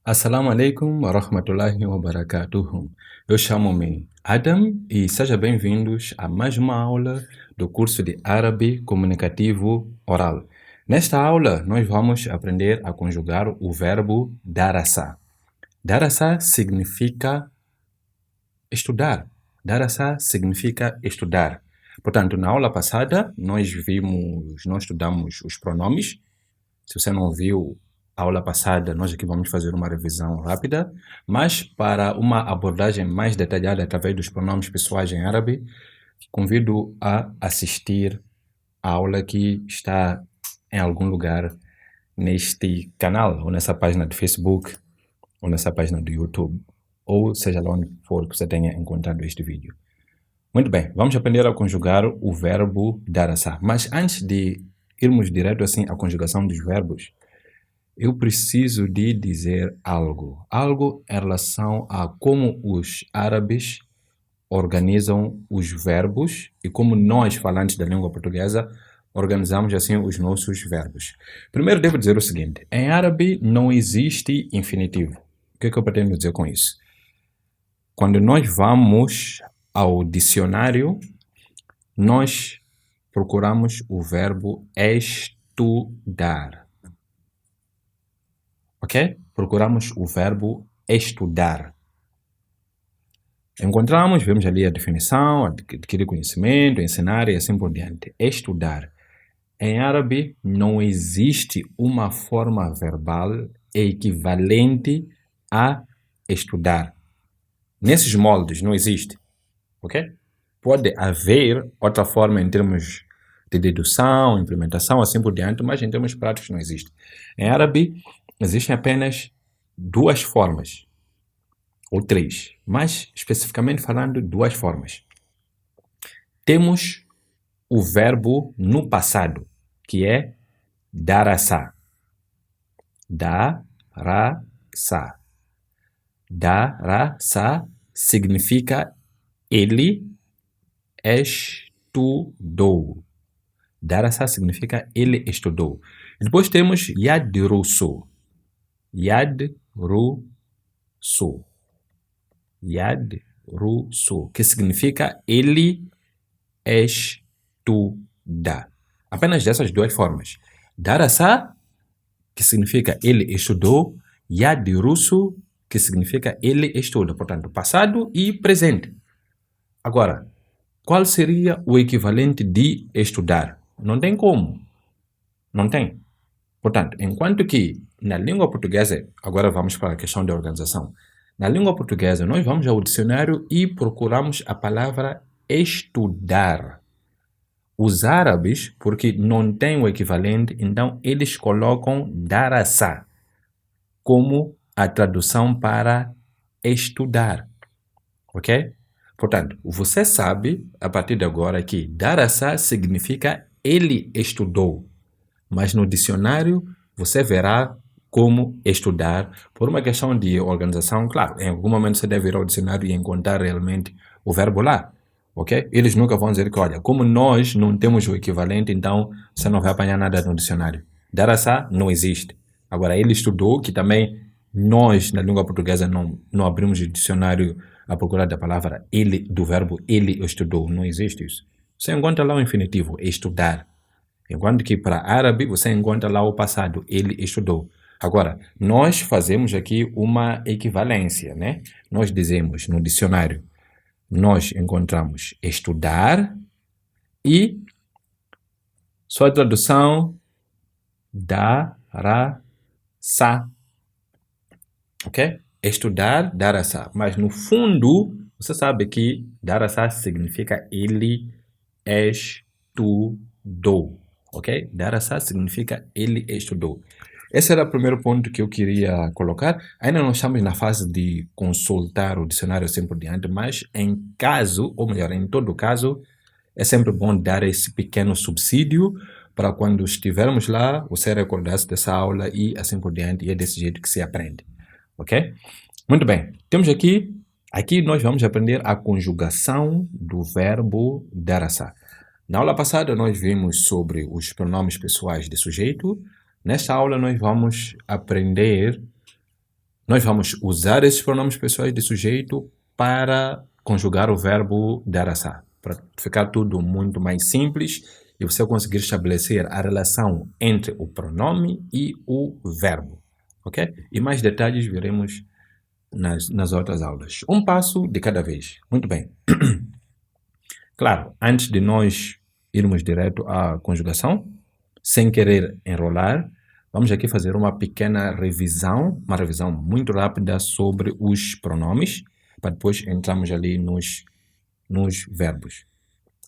Assalamu alaikum wa rahmatullahi wa barakatuh. Eu chamo-me Adam e sejam bem-vindos a mais uma aula do curso de Árabe Comunicativo Oral. Nesta aula, nós vamos aprender a conjugar o verbo darasa. Darasa significa estudar. Darasa significa estudar. Portanto, na aula passada, nós estudamos os pronomes. Se você não viu a aula passada, nós aqui vamos fazer uma revisão rápida, mas para uma abordagem mais detalhada através dos pronomes pessoais em árabe, convido a assistir a aula que está em algum lugar neste canal, ou nessa página de Facebook, ou nessa página do YouTube, ou seja lá onde for que você tenha encontrado este vídeo. Muito bem, vamos aprender a conjugar o verbo darasa. Mas antes de irmos direto assim à conjugação dos verbos, eu preciso de dizer algo em relação a como os árabes organizam os verbos e como nós, falantes da língua portuguesa, organizamos assim os nossos verbos. Primeiro devo dizer o seguinte, em árabe não existe infinitivo. O que eu pretendo dizer com isso? Quando nós vamos ao dicionário, nós procuramos o verbo estudar. Ok? Procuramos o verbo estudar. Encontramos, vemos ali a definição, adquirir conhecimento, ensinar e assim por diante. Estudar. Em árabe, não existe uma forma verbal equivalente a estudar. Nesses moldes, não existe. Ok? Pode haver outra forma em termos de dedução, implementação, assim por diante, mas em termos práticos não existe. Em árabe, existem apenas duas formas, ou três, mas especificamente falando, duas formas. Temos o verbo no passado, que é darasa. Darasa. Darasa significa ele estudou. Darasa significa ele estudou. Depois temos yadrusu. Yadrusu. Yadrusu, que significa ele estuda. Apenas dessas duas formas. Darasa, que significa ele estudou. Yadrusu, que significa ele estuda. Portanto, passado e presente. Agora, qual seria o equivalente de estudar? Não tem como. Não tem. Portanto, enquanto que na língua portuguesa, agora vamos para a questão da organização. Na língua portuguesa, nós vamos ao dicionário e procuramos a palavra estudar. Os árabes, porque não tem o equivalente, então eles colocam darasa como a tradução para estudar. Ok? Portanto, você sabe, a partir de agora, que darasa significa ele estudou. Mas no dicionário, você verá como estudar. Por uma questão de organização, claro, em algum momento você deve ir ao dicionário e encontrar realmente o verbo lá. Ok? Eles nunca vão dizer que, olha, como nós não temos o equivalente, então você não vai apanhar nada no dicionário. Darasa não existe. Agora, ele estudou, que também nós, na língua portuguesa, não abrimos o dicionário a procurar da palavra ele, do verbo ele estudou. Não existe isso. Você encontra lá o infinitivo, estudar. Enquanto que para árabe você encontra lá o passado, ele estudou. Agora, nós fazemos aqui uma equivalência, né? Nós dizemos no dicionário, nós encontramos estudar e sua tradução darasa. Ok? Estudar, darasa. Mas no fundo, você sabe que darasa significa ele estudou. Ok? Darasa significa ele estudou. Esse era o primeiro ponto que eu queria colocar. Ainda não estamos na fase de consultar o dicionário assim por diante, mas em caso, ou melhor, em todo caso, é sempre bom dar esse pequeno subsídio para quando estivermos lá, você recordar-se dessa aula e assim por diante, e é desse jeito que se aprende. Ok? Muito bem. Temos aqui nós vamos aprender a conjugação do verbo darasa. Na aula passada nós vimos sobre os pronomes pessoais de sujeito. Nesta aula nós vamos aprender nós vamos usar esses pronomes pessoais de sujeito para conjugar o verbo daraçá, para ficar tudo muito mais simples e você conseguir estabelecer a relação entre o pronome e o verbo, ok? E mais detalhes veremos nas outras aulas. Um passo de cada vez. Muito bem. Claro, antes de nós irmos direto à conjugação, sem querer enrolar, vamos aqui fazer uma pequena revisão, uma revisão muito rápida sobre os pronomes, para depois entrarmos ali nos verbos,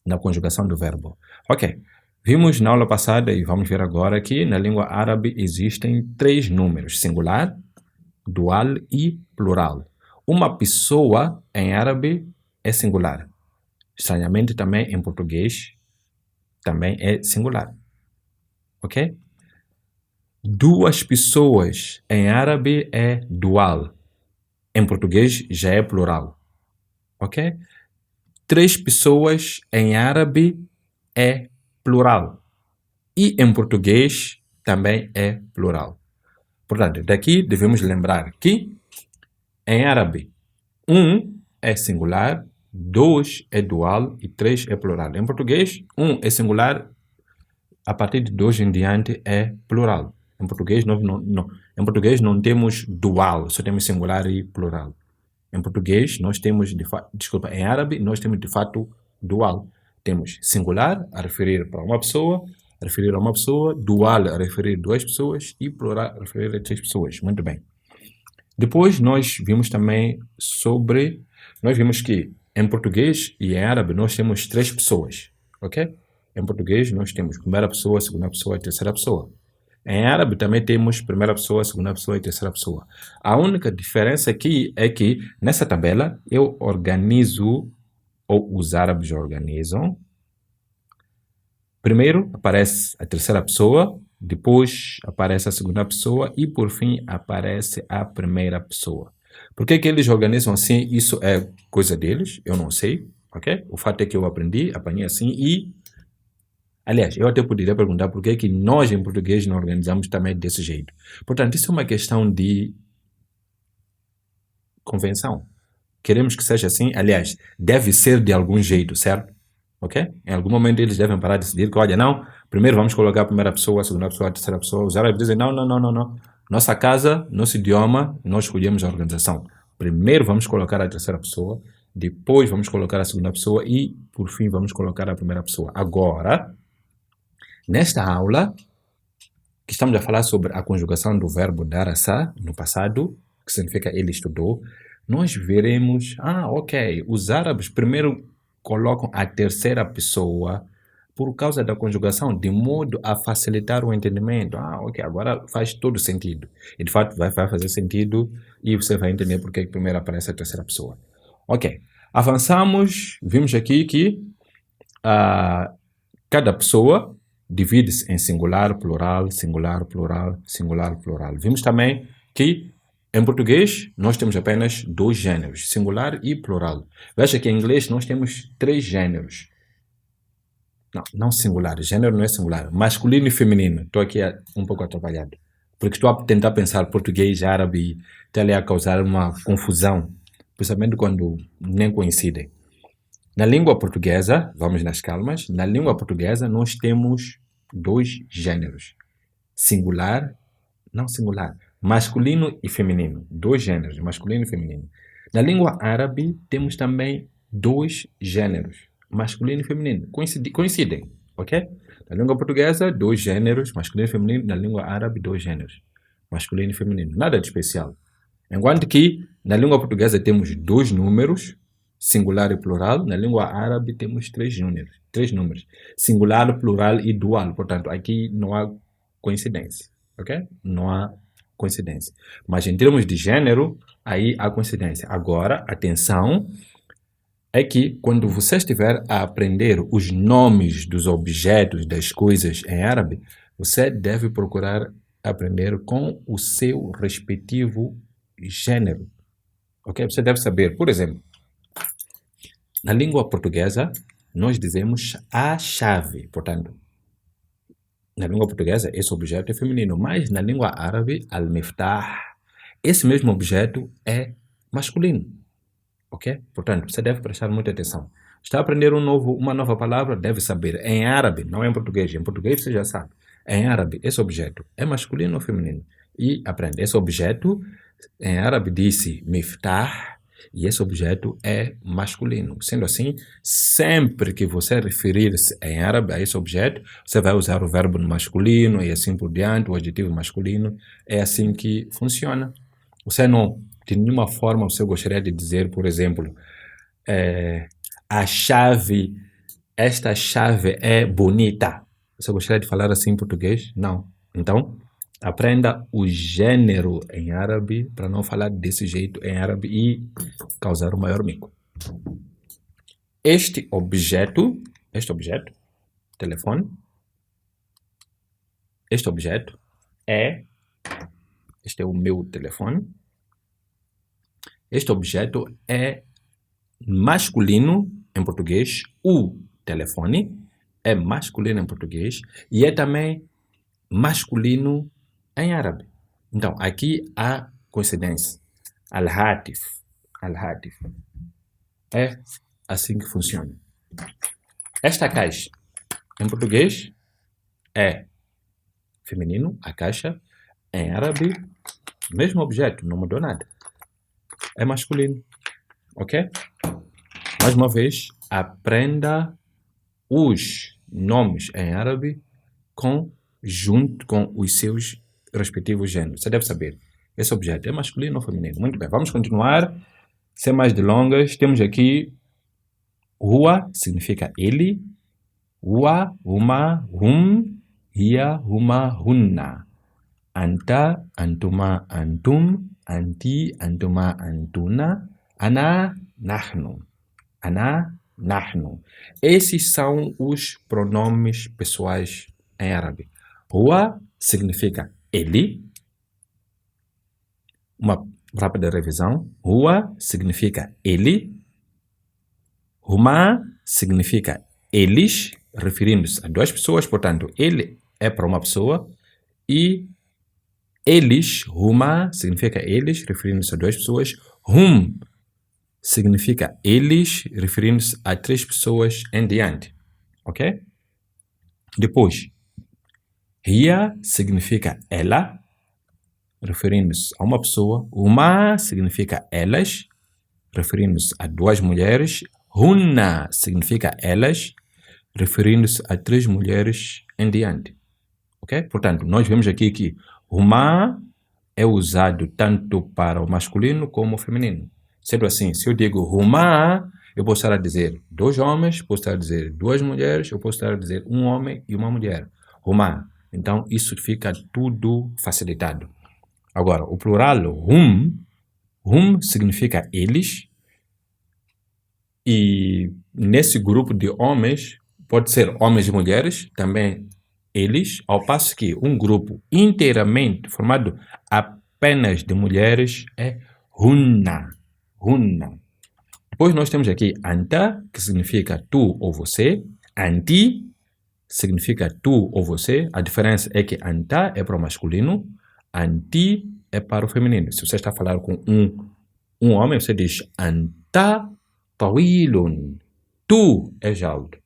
na conjugação do verbo. Ok, vimos na aula passada e vamos ver agora que na língua árabe existem 3 números, singular, dual e plural. Uma pessoa em árabe é singular. Estranhamente também em português também é singular. Ok? 2 pessoas em árabe é dual. Em português já é plural. Ok? 3 pessoas em árabe é plural. E em português também é plural. Portanto, daqui devemos lembrar que em árabe 1 é singular, 2 é dual e 3 é plural. Em português, 1 é singular, a partir de 2 em diante é plural. Em português, em português não temos dual, só temos singular e plural. Em português, nós temos, em árabe, nós temos de fato dual. Temos singular, a referir para uma pessoa, a referir a uma pessoa, dual, a referir a 2 pessoas e plural, a referir a 3 pessoas. Muito bem. Depois, nós vimos também nós vimos que em português e em árabe nós temos 3 pessoas, ok? Em português nós temos primeira pessoa, segunda pessoa e terceira pessoa. Em árabe também temos primeira pessoa, segunda pessoa e terceira pessoa. A única diferença aqui é que nessa tabela eu organizo, ou os árabes organizam. Primeiro aparece a terceira pessoa, depois aparece a segunda pessoa e por fim aparece a primeira pessoa. Por que eles organizam assim? Isso é coisa deles, eu não sei, ok? O fato é que eu apanhei assim e... Aliás, eu até poderia perguntar por que nós em português não organizamos também desse jeito. Portanto, isso é uma questão de convenção. Queremos que seja assim, aliás, deve ser de algum jeito, certo? Ok? Em algum momento eles devem parar de decidir que, olha, não, primeiro vamos colocar a primeira pessoa, a segunda pessoa, a terceira pessoa. Os árabes dizem, não. Nossa casa, nosso idioma, nós escolhemos a organização. Primeiro vamos colocar a terceira pessoa, depois vamos colocar a segunda pessoa e, por fim, vamos colocar a primeira pessoa. Agora, nesta aula, que estamos a falar sobre a conjugação do verbo darasa, no passado, que significa ele estudou, nós veremos, ok, os árabes primeiro colocam a terceira pessoa por causa da conjugação, de modo a facilitar o entendimento. Ok, agora faz todo sentido. E de fato vai fazer sentido e você vai entender porque primeiro aparece a terceira pessoa. Ok, avançamos, vimos aqui que cada pessoa divide-se em singular, plural, singular, plural, singular, plural. Vimos também que em português nós temos apenas 2 gêneros, singular e plural. Veja que em inglês nós temos 3 gêneros. Não singular, gênero não é singular, masculino e feminino. Estou aqui um pouco atrapalhado, porque estou a tentar pensar português, árabe e está ali a causar uma confusão, principalmente quando nem coincidem. Na língua portuguesa, vamos nas calmas, na língua portuguesa nós temos 2 gêneros, singular, não singular, masculino e feminino, 2 gêneros, masculino e feminino. Na língua árabe temos também 2 gêneros, masculino e feminino, coincidem, ok? Na língua portuguesa, 2 gêneros, masculino e feminino, na língua árabe, 2 gêneros, masculino e feminino, nada de especial. Enquanto que na língua portuguesa temos 2 números, singular e plural. Na língua árabe temos 3 números, singular, plural e dual. Portanto, aqui não há coincidência, ok? Não há coincidência. Mas em termos de gênero, aí há coincidência. Agora, atenção, é que quando você estiver a aprender os nomes dos objetos, das coisas em árabe, você deve procurar aprender com o seu respectivo gênero, ok? Você deve saber, por exemplo, na língua portuguesa, nós dizemos a chave. Portanto, na língua portuguesa, esse objeto é feminino. Mas na língua árabe, al-miftah esse mesmo objeto é masculino, ok? Portanto, você deve prestar muita atenção. Está a aprender uma nova palavra, deve saber. Em árabe, não é em português. Em português você já sabe. Em árabe, esse objeto é masculino ou feminino? E aprende. Esse objeto, em árabe, disse miftah, e esse objeto é masculino. Sendo assim, sempre que você referir-se em árabe a esse objeto, você vai usar o verbo no masculino e assim por diante, o adjetivo masculino. É assim que funciona. Você não, de nenhuma forma, você gostaria de dizer, por exemplo, a chave, esta chave é bonita. Você gostaria de falar assim em português? Não. Então, aprenda o gênero em árabe para não falar desse jeito em árabe e causar o maior mico. Este objeto, telefone, este objeto este é o meu telefone. Este objeto é masculino em português, o telefone é masculino em português e é também masculino em árabe. Então, aqui há coincidência. Al-Hatif. Al-Hatif. É assim que funciona. Esta caixa, em português, é feminino, a caixa. Em árabe, mesmo objeto, não mudou nada. É masculino. Ok? Mais uma vez, aprenda os nomes em árabe junto com os seus respectivos gêneros. Você deve saber, esse objeto é masculino ou feminino? Muito bem, vamos continuar. Sem mais delongas, temos aqui huwa, significa ele. Huwa, huma, hum, hiya, huma, hunna. Anta, antuma, antum, anti, antuma, antuna. Ana, nahnu. Ana, nahnu. Esses são os pronomes pessoais em árabe. Huwa significa ele. Uma rápida revisão. Huwa significa ele. Huma significa eles, referindo-se a duas pessoas. Portanto, ele é para uma pessoa. E eles, huma, significa eles, referindo-se a duas pessoas. Hum significa eles, referindo-se a três pessoas em diante. Ok? Depois, hiya significa ela, referindo-se a uma pessoa. Huma significa elas, referindo-se a duas mulheres. Hunna significa elas, referindo-se a três mulheres em diante. Ok? Portanto, nós vemos aqui que huma é usado tanto para o masculino como o feminino. Sendo assim, se eu digo huma, eu posso estar a dizer dois homens, posso estar a dizer duas mulheres, eu posso estar a dizer um homem e uma mulher. Huma. Então, isso fica tudo facilitado. Agora, o plural hum significa eles. E nesse grupo de homens, pode ser homens e mulheres, também eles, ao passo que um grupo inteiramente formado apenas de mulheres é hunna. Hunna. Depois nós temos aqui anta, que significa tu ou você. Anti significa tu ou você. A diferença é que anta é para o masculino, anti é para o feminino. Se você está a falar com um homem, você diz anta tawilun. Tu és alto.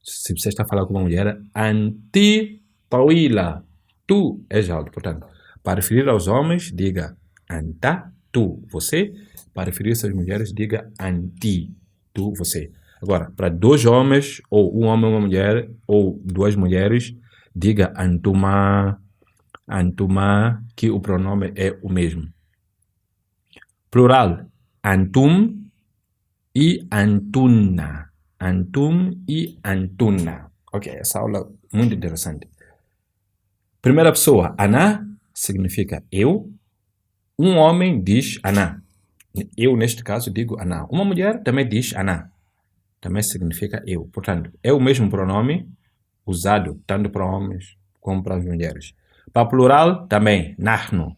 Se você está a falar com uma mulher, anti tawila. Tu és alto. Portanto, para referir aos homens, diga anta, tu, você. Para referir-se às mulheres, diga anti, tu, você. Agora, para dois homens, ou um homem e uma mulher, ou duas mulheres, diga antuma, antuma, que o pronome é o mesmo. Plural, antum e antuna. Antum e antuna. Ok, essa aula é muito interessante. Primeira pessoa, ana, significa eu. Um homem diz ana. Eu, neste caso, digo ana. Uma mulher também diz ana. Também significa eu. Portanto, é o mesmo pronome usado tanto para homens como para as mulheres. Para plural, também, nahnu.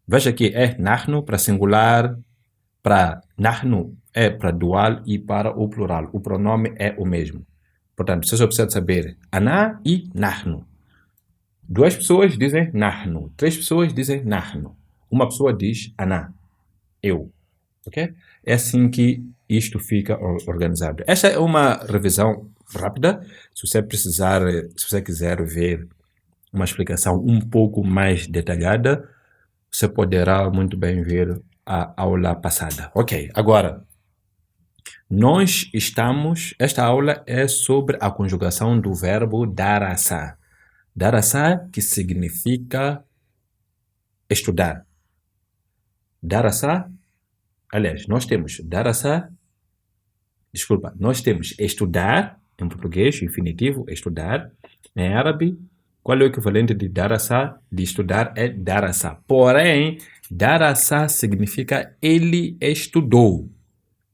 Veja que é nahnu para singular, para nahnu é para dual e para o plural. O pronome é o mesmo. Portanto, você só precisa saber ana e nahnu. Duas pessoas dizem nahnu. Três pessoas dizem nahnu. uma pessoa diz Ana, eu. Ok? É assim que isto fica organizado. Esta é uma revisão rápida. Se você precisar, se você quiser ver uma explicação um pouco mais detalhada, você poderá muito bem ver a aula passada. Ok, agora, esta aula é sobre a conjugação do verbo darasa. Darasa, que significa estudar. Darasa, aliás, nós temos estudar, em português, infinitivo, estudar. Em árabe, qual é o equivalente de darasa? De estudar é darasa. Porém, darasa significa ele estudou.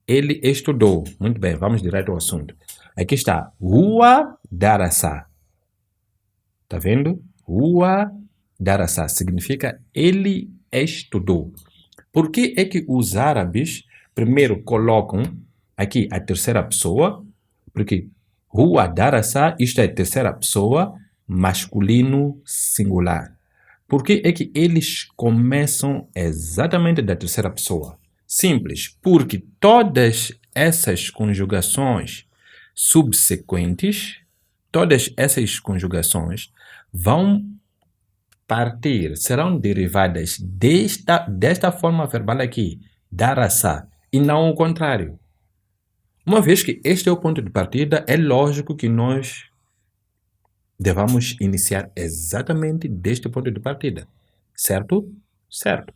Ele estudou. Muito bem, vamos direto ao assunto. Aqui está, Huwa darasa. Tá vendo? Huwa darasa significa ele estudou. Por que é que os árabes primeiro colocam aqui a terceira pessoa? Porque Huwa darasa, isto é terceira pessoa, masculino singular. Por que é que eles começam exatamente da terceira pessoa? Simples, porque todas essas conjugações subsequentes, todas essas conjugações vão partir, serão derivadas desta forma verbal aqui, darasa, e não o contrário. Uma vez que este é o ponto de partida, é lógico que nós devamos iniciar exatamente deste ponto de partida. Certo? Certo.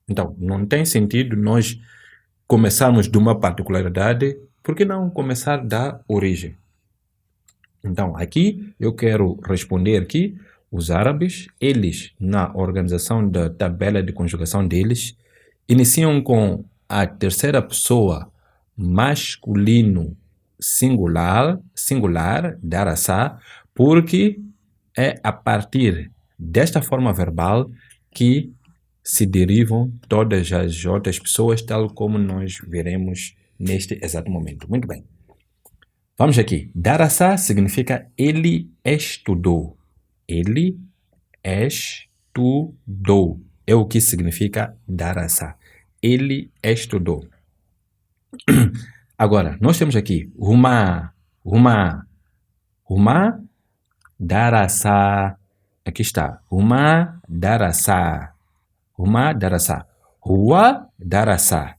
Então, não tem sentido nós começarmos de uma particularidade, por que não começar da origem? Então, aqui eu quero responder que os árabes, eles, na organização da tabela de conjugação deles, iniciam com a terceira pessoa masculino singular, darasa, porque é a partir desta forma verbal que se derivam todas as outras pessoas, tal como nós veremos neste exato momento. Muito bem. Vamos aqui. Darasa significa ele estudou. Ele estudou. É o que significa darasa. Ele estudou. Agora, nós temos aqui Huma darasa. Aqui está. Huma darasa. Huwa darasa.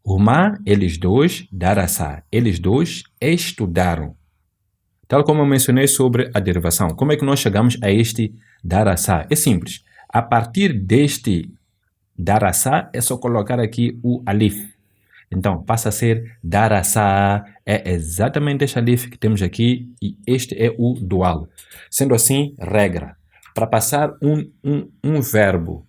Huma, eles dois, darasa. Eles dois estudaram. Tal como eu mencionei sobre a derivação. Como é que nós chegamos a este darasa? É simples. A partir deste darasa, é só colocar aqui o alif. Então, passa a ser darasa. É exatamente este alif que temos aqui e este é o dual. Sendo assim, regra. Para passar um verbo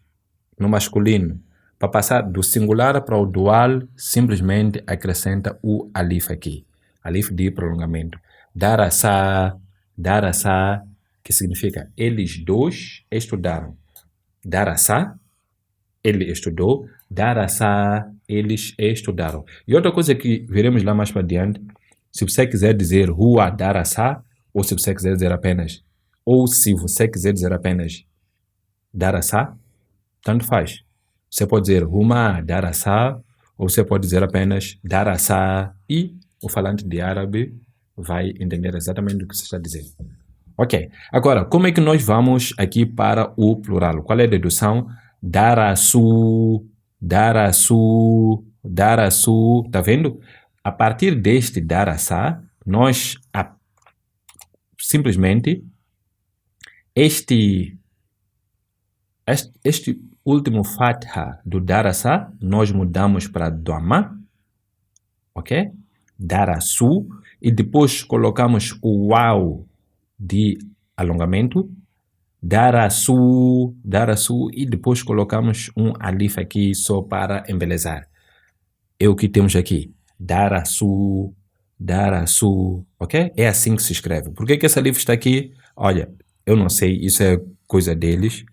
no masculino, para passar do singular para o dual, simplesmente acrescenta o alif aqui. Alif de prolongamento. Darasa, que significa eles dois estudaram. Darasa, ele estudou. Darasa, eles estudaram. E outra coisa que veremos lá mais para diante, se você quiser dizer Huwa darasa, ou se você quiser dizer apenas darasa, tanto faz. Você pode dizer Huma darasa, ou você pode dizer apenas darasa, e o falante de árabe vai entender exatamente o que você está dizendo. Ok. Agora, como é que nós vamos aqui para o plural? Qual é a dedução? Darasu. Tá vendo? A partir deste darasa, nós simplesmente este último fatha do darasa, nós mudamos para dhamma, ok? Darasu, e depois colocamos o waw de alongamento, darasu, e depois colocamos um alif aqui só para embelezar. É o que temos aqui, darasu, ok? É assim que se escreve. Por que esse alif está aqui? Olha, eu não sei, isso é coisa deles.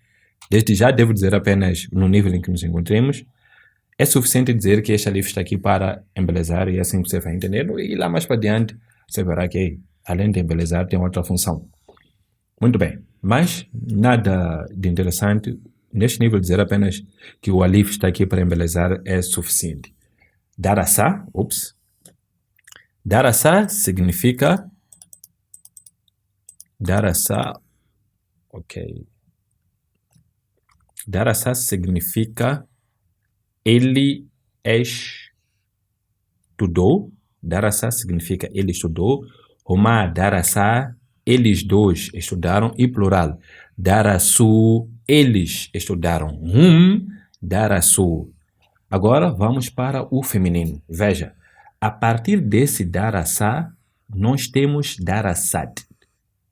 Desde já devo dizer apenas no nível em que nos encontremos. É suficiente dizer que este alif está aqui para embelezar e assim você vai entender. E lá mais para diante você verá que além de embelezar tem outra função. Muito bem, mas nada de interessante. neste nível, dizer apenas que o alif está aqui para embelezar é suficiente. Darasa, Darasa significa... Darasa significa ele estudou. Darasa significa ele estudou. Huma darasa, eles dois estudaram. E plural, darasu, eles estudaram. Darasu. Agora vamos para o feminino. Veja, a partir desse darasa, nós temos darasat.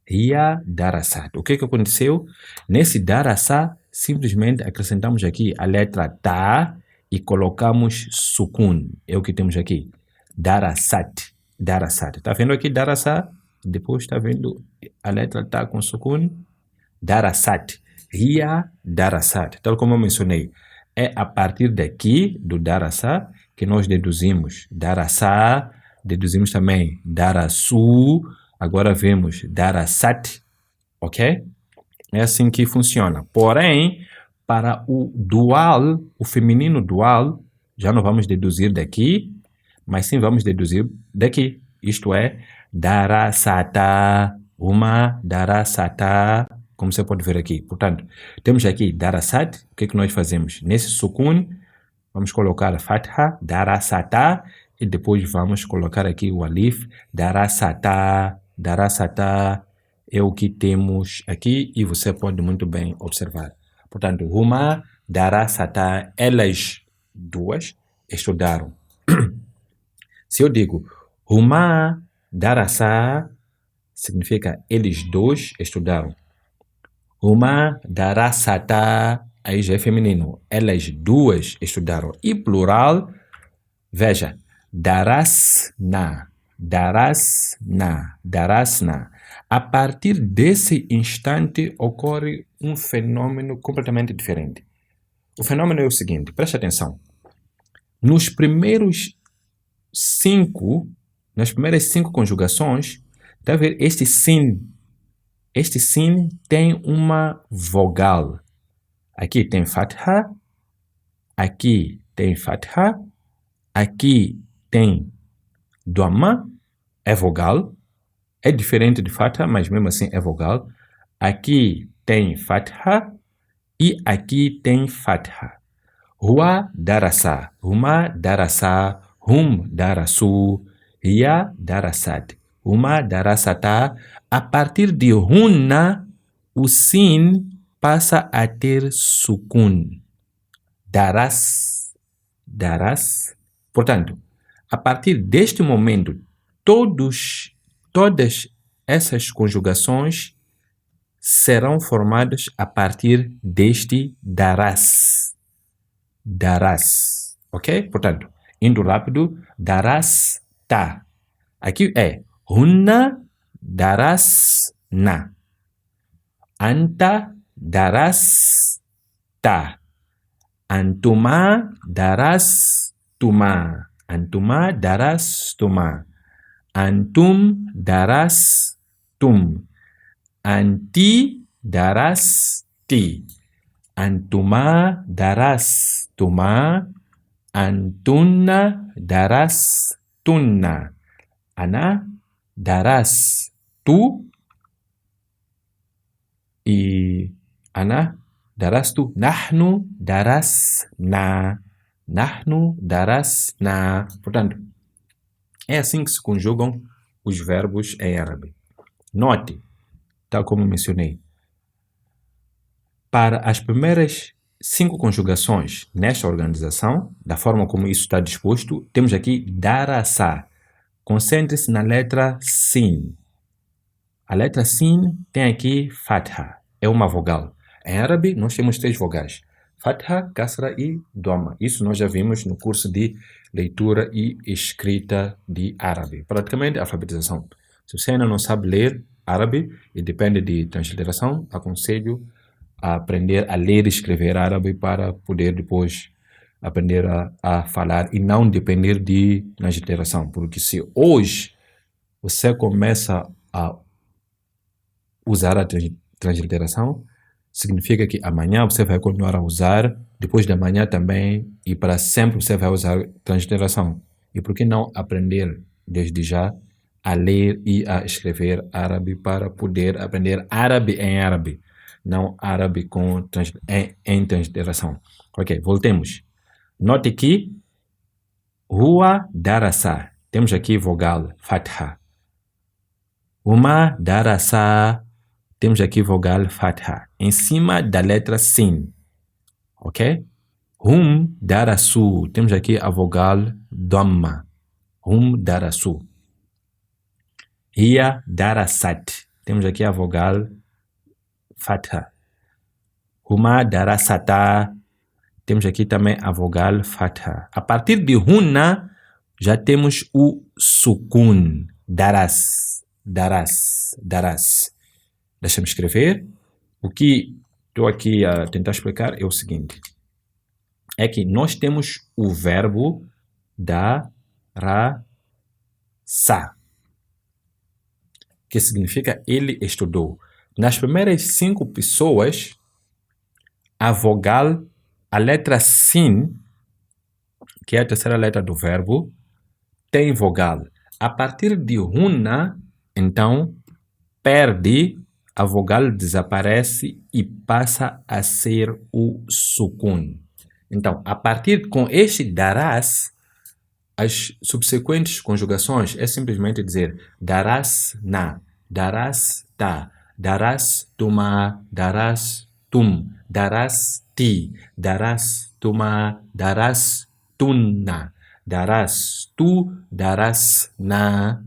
Hiya darasat. O que aconteceu? Nesse darasa, simplesmente acrescentamos aqui a letra ta e colocamos sukun. É o que temos aqui. Darasat. Está vendo aqui darasa? Depois está vendo a letra ta com sukun. Darasat. Hiya darasat. Tal como eu mencionei, é a partir daqui, do darasa, que nós deduzimos darasa, deduzimos também darasu, agora vemos darasat, ok? É assim que funciona. Porém, para o dual, o feminino dual, já não vamos deduzir daqui, mas sim vamos deduzir daqui. Isto é, darasata, uma darasata, como você pode ver aqui. Portanto, temos aqui darasat. O que nós fazemos? Nesse sukun, vamos colocar fatha, darasata, e depois vamos colocar aqui o alif, darasata. Darasata é o que temos aqui e você pode muito bem observar. Portanto, huma darasata, elas duas estudaram. Se eu digo huma darasa, significa eles dois estudaram. Huma darasata, aí já é feminino. Elas duas estudaram. E plural, veja, darasna. A partir desse instante ocorre um fenômeno completamente diferente. O fenômeno é o seguinte, preste atenção. Nas primeiras cinco conjugações, está a ver este sin tem uma vogal. Aqui tem fatha, aqui tem fatha, aqui tem dhamma, é vogal. É diferente de fatha, mas mesmo assim é vogal. Aqui tem fatha e aqui tem fatha. Huwa darasa, huma darasa, hum darasu, hiya darasat, huma darasata. A partir de hunna, o sin passa a ter sukun. Daras. Portanto, a partir deste momento, todas essas conjugações serão formadas a partir deste daras. Ok? Portanto, indo rápido, darasta. Aqui é hunna darasna. Anta darasta. Antuma darastuma. Antuma darastuma. Antum darastum. Anti darasti. Antuma darastuma. Antunna darastunna. Ana darastu. E ana darastu. Nahnu darasna. Nahnu darasna. Portanto, é assim que se conjugam os verbos em árabe. Note, tal como mencionei, para as primeiras 5 conjugações nesta organização, da forma como isso está disposto, temos aqui darasa. Concentre-se na letra sin. A letra sin tem aqui fatha, é uma vogal. Em árabe, nós temos 3 vogais: fatha, kasra e dhamma. Isso nós já vimos no curso de leitura e escrita de árabe. Praticamente, alfabetização. Se você ainda não sabe ler árabe e depende de transliteração, aconselho a aprender a ler e escrever árabe para poder depois aprender a falar e não depender de transliteração. Porque se hoje você começa a usar a transliteração, significa que amanhã você vai continuar a usar, depois de amanhã também, e para sempre você vai usar transliteração. E por que não aprender desde já a ler e a escrever árabe para poder aprender árabe em árabe, não árabe em transliteração. Ok, voltemos. Note que Huwa darasa. Temos aqui vogal fatha. Huma darasa. Temos aqui vogal fatha. Em cima da letra sin. Ok? Hum darasu. Temos aqui a vogal dhamma. Hum darasu. Hiya darasat. Temos aqui a vogal fatha. Huma darasata. Temos aqui também a vogal fatha. A partir de huna, já temos o sukun. Daras, daras, daras. Deixa-me escrever. O que estou aqui a tentar explicar é o seguinte. É que nós temos o verbo darasa, que significa ele estudou. Nas primeiras 5 pessoas, a vogal, a letra sin, que é a terceira letra do verbo, tem vogal. A partir de huna, então, perde, a vogal desaparece e passa a ser o sukun. Então, a partir com este daras, as subsequentes conjugações é simplesmente dizer daras na, daras ta, daras tuma, daras tum, daras ti, daras tuma, daras tunna, daras tu, daras na.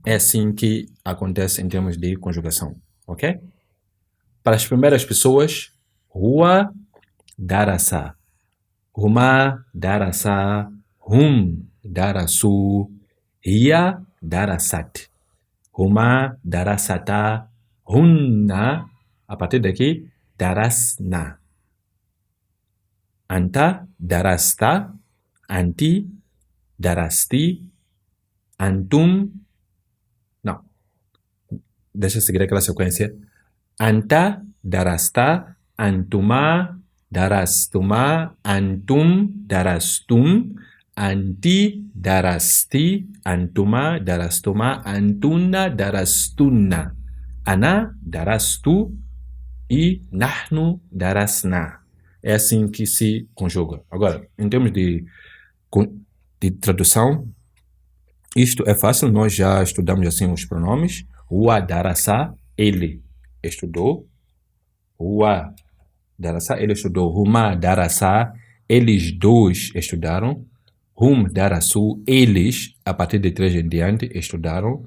É assim que acontece em termos de conjugação, ok? Para as primeiras pessoas, huwa darasa, huma darasa, hum darasu, hiya darasat, huma darasata, hunna, a partir daqui, darasna. Anta darasta, anti darasti, antum. Não. Deixa eu seguir aquela sequência. Anta darasta, antuma darastuma, antum darastum, anti darasti, antuma darastuma, antuna darastunna, ana darastu e nahnu darasna. É assim que se conjuga. Agora, em termos de tradução, isto é fácil, nós já estudamos assim os pronomes. Huwa darasa, ele estudou. Huwa darasa, ele estudou. Huma darasa, eles dois estudaram. Hum darasu, eles, a partir de 3 em diante, estudaram.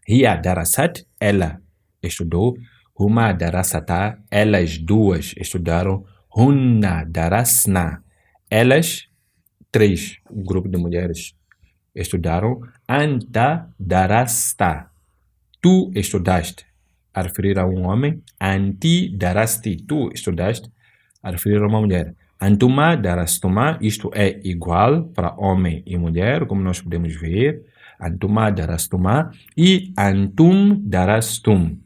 Hiya darasat, ela estudou. Huma darasata, elas duas estudaram. Hunna darasna, elas, 3, um grupo de mulheres, estudaram. Anta darasta, tu estudaste, a referir a um homem. Anti darasti, tu estudaste, a referir a uma mulher. Antuma darastuma, isto é igual para homem e mulher, como nós podemos ver. Antuma darastuma e antum darastum,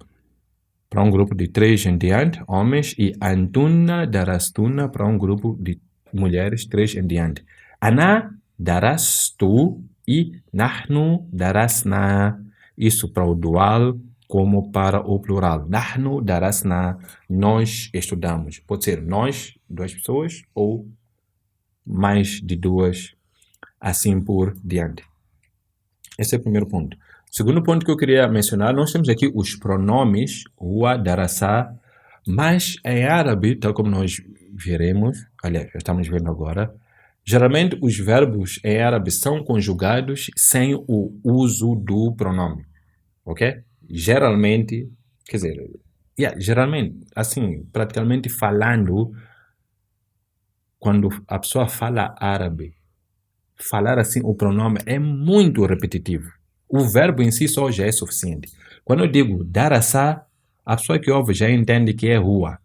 para um grupo de 3 em diante, homens, e antuna darastuna para um grupo de mulheres, 3 em diante. Ana darastu e nahnu darasna, isso para o dual como para o plural. Nahnu darasna, nós estudamos. Pode ser nós, 2 pessoas, ou mais de 2, assim por diante. Esse é o primeiro ponto. Segundo ponto que eu queria mencionar, nós temos aqui os pronomes huwa, darasa, mas em árabe, tal como nós veremos, aliás, já estamos vendo agora, geralmente os verbos em árabe são conjugados sem o uso do pronome, ok? Geralmente, quer dizer, geralmente, assim, praticamente falando, quando a pessoa fala árabe, falar assim o pronome é muito repetitivo. O verbo em si só já é suficiente. Quando eu digo darasa, a pessoa que ouve já entende que é huwa.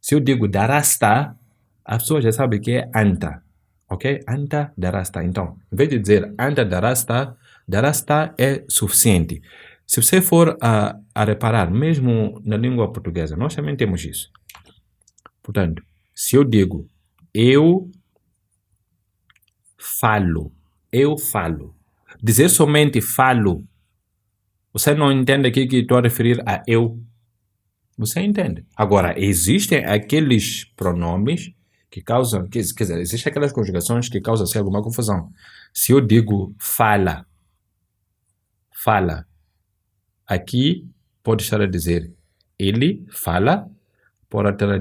Se eu digo darasta, a pessoa já sabe que é anta. Ok? Anta darasta. Então, em vez de dizer anta darasta, darasta é suficiente. Se você for a reparar, mesmo na língua portuguesa, nós também temos isso. Portanto, se eu digo eu falo, dizer somente falo, você não entende aqui que estou a referir a eu? Você entende? Agora, existem aqueles pronomes que causam, quer dizer, existem aquelas conjugações que causam assim, alguma confusão. Se eu digo fala, aqui pode estar a dizer ele fala, pode estar a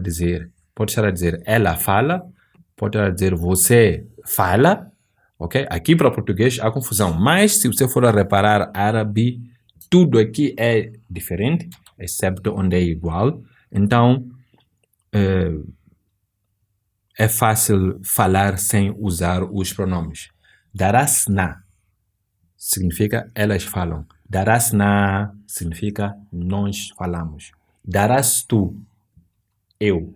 dizer ela fala, pode estar a dizer você fala, ok? Aqui para português há confusão, mas se você for a reparar árabe, tudo aqui é diferente, excepto onde é igual. Então, é fácil falar sem usar os pronomes. Darasna significa elas falam. Darasna significa nós falamos. Darastu, eu.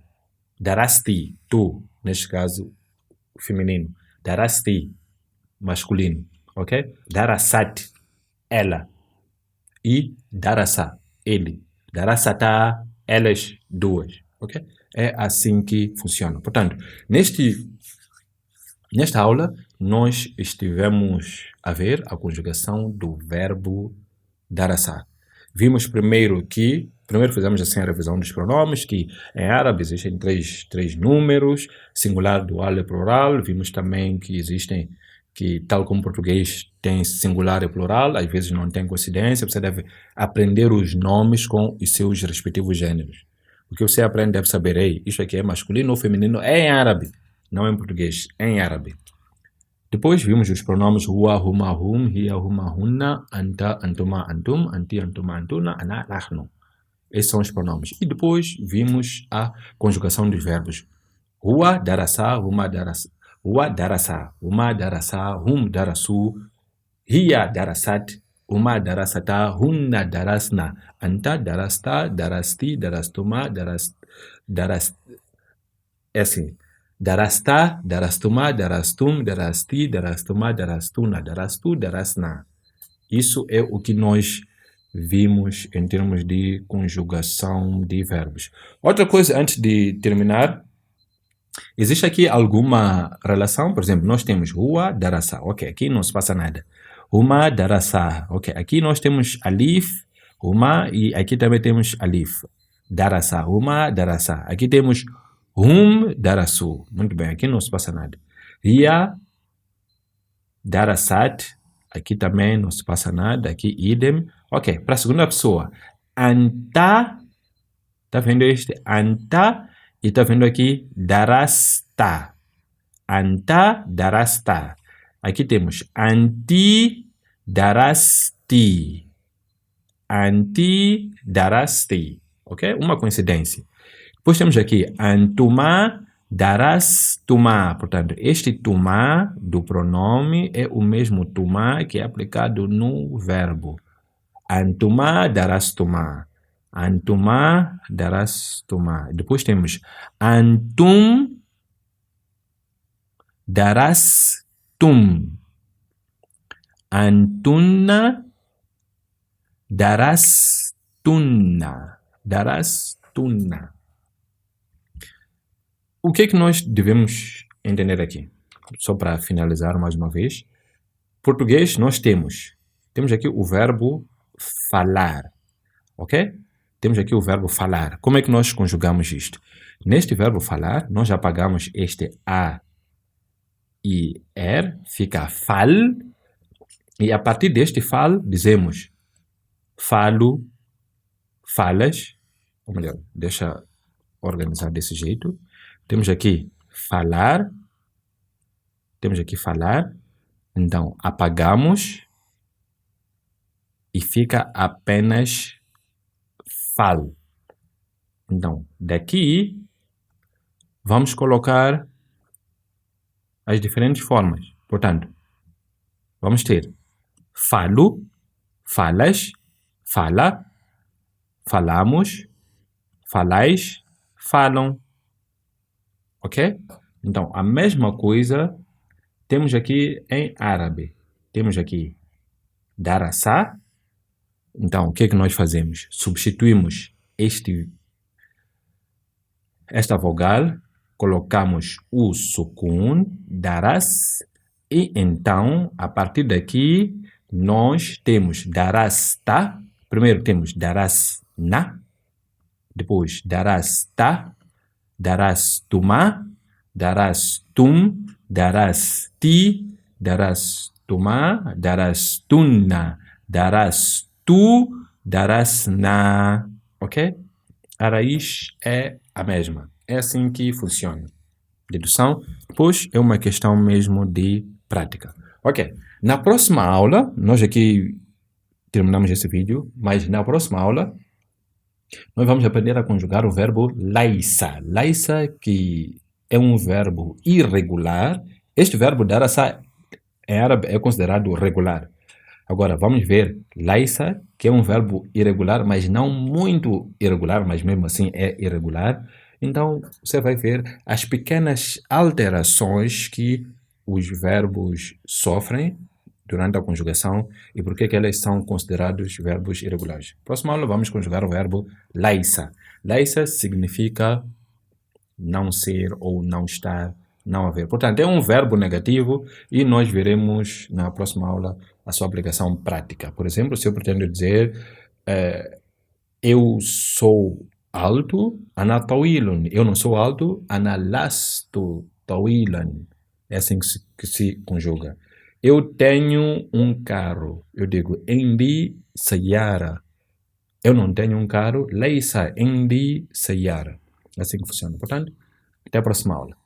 Darasti, tu, neste caso, feminino. Darasti, masculino, ok? Darasat, ela. E darasa, ele. Darasata, elas duas, ok? É assim que funciona. Portanto, nesta aula, nós estivemos a ver a conjugação do verbo darasa. Vimos primeiro fizemos assim a revisão dos pronomes, que em árabe existem três números, singular, dual e plural. Vimos também que existem, que tal como o português tem singular e plural, às vezes não tem coincidência, você deve aprender os nomes com os seus respectivos gêneros. O que você aprende deve saber, isso aqui é masculino ou feminino, é em árabe, não em português, é em árabe. Depois vimos os pronomes huwa, huma, hum, hiya, huma, hunna, anta, antuma, antum, anti, antuma, antuna, ana, nahnu. Esses são os pronomes. E depois vimos a conjugação dos verbos. Huwa, darasa, huma, darasa, huma, darasa, hum, darasu, hiya, darasat, huma, darasata, hunna, darasna, anta, darasta, darasti, darastuma, é assim. Darasta, darastuma, darastum, darasti, darastuma, darastuna, darastu, darasna. Isso é o que nós vimos em termos de conjugação de verbos. Outra coisa, antes de terminar, existe aqui alguma relação? Por exemplo, nós temos huwa, darasa, ok, aqui não se passa nada. Huma, darasa, ok, aqui nós temos alif, huma, e aqui também temos alif. Darasa, huma, darasa. Aqui temos hum, darasu. Muito bem, aqui não se passa nada. Hiya, darasat. Aqui também não se passa nada. Aqui, idem. Ok, para a segunda pessoa. Anta. Tá vendo este? Anta. E tá vendo aqui? Darasta. Anta, darasta. Aqui temos anti, darasti. Anti, darasti. Ok? Uma coincidência. Depois temos aqui antuma, darastuma. Portanto, este tuma do pronome é o mesmo tuma que é aplicado no verbo. Antuma, darastuma. Antuma, darastuma. Depois temos antum, darastum. Antunna, darastunna. Darastunna. O que é que nós devemos entender aqui? Só para finalizar mais uma vez. Português, nós temos aqui o verbo falar, ok? Temos aqui o verbo falar. Como é que nós conjugamos isto? Neste verbo falar, nós já apagamos este A e R, fica fal, e a partir deste fal, dizemos falo, falas, ou melhor, deixa organizar desse jeito. Temos aqui falar. Então, apagamos e fica apenas fal. Então, daqui, vamos colocar as diferentes formas. Portanto, vamos ter falo, falas, fala, falamos, falais, falam. Ok? Então, a mesma coisa temos aqui em árabe. Temos aqui darasa. Então, o que é que nós fazemos? Substituímos este esta vogal, colocamos o sukun, daras, e então, a partir daqui, nós temos darasta. Primeiro temos darasna, depois darasta, darastuma, darastum, darasti, darastuma, darastunna, darastu, darasna. Ok? A raiz é a mesma. É assim que funciona. Dedução, pois é uma questão mesmo de prática. Ok. Na próxima aula, nós aqui terminamos esse vídeo, mas na próxima aula nós vamos aprender a conjugar o verbo laisa. Laisa, que é um verbo irregular. Este verbo darasa em árabe é considerado regular. Agora, vamos ver laisa, que é um verbo irregular, mas não muito irregular, mas mesmo assim é irregular. Então, você vai ver as pequenas alterações que os verbos sofrem durante a conjugação e por que elas são considerados verbos irregulares. Próxima aula vamos conjugar o verbo laisa. Laisa significa não ser ou não estar, não haver. Portanto, é um verbo negativo e nós veremos na próxima aula a sua aplicação prática. Por exemplo, se eu pretendo dizer eu sou alto, ana tawilun. Eu não sou alto, ana lastu tawilan. É assim que se conjuga. Eu tenho um carro. Eu digo indi sayara. Eu não tenho um carro, leisa indi sayara. É assim que funciona. Portanto, até a próxima aula.